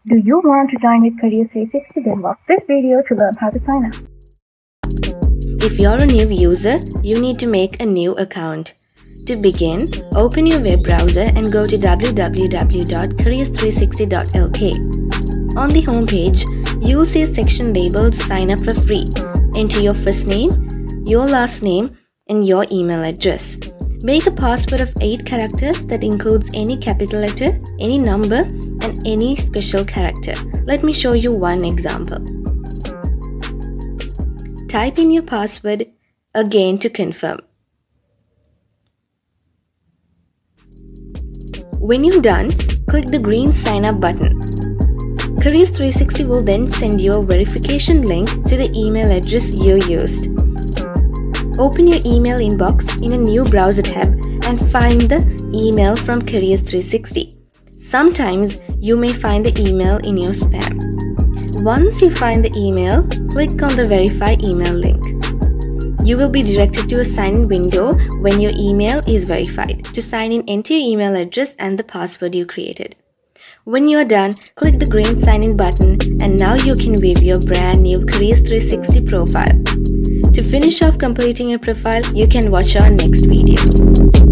Do you want to join with Careers360? Then watch this video to learn how to sign up. If you're a new user, you need to make a new account. To begin, open your web browser and go to www.careers360.lk. On the home page, you'll see a section labeled Sign up for free. Enter your first name, your last name, and your email address. Make a password of 8 characters that includes any capital letter, any number, and any special character. Let me show you one example. Type in your password again to confirm. When you're done, click the green sign up button. Careers360 will then send you a verification link to the email address you used. Open your email inbox in a new browser tab and find the email from Careers360. Sometimes you may find the email in your spam. Once you find the email, click on the Verify email link. You will be directed to a sign-in window when your email is verified. To sign in, enter your email address and the password you created. When you are done, click the green sign-in button and now you can view your brand new Careers360 profile. To finish off completing your profile, you can watch our next video.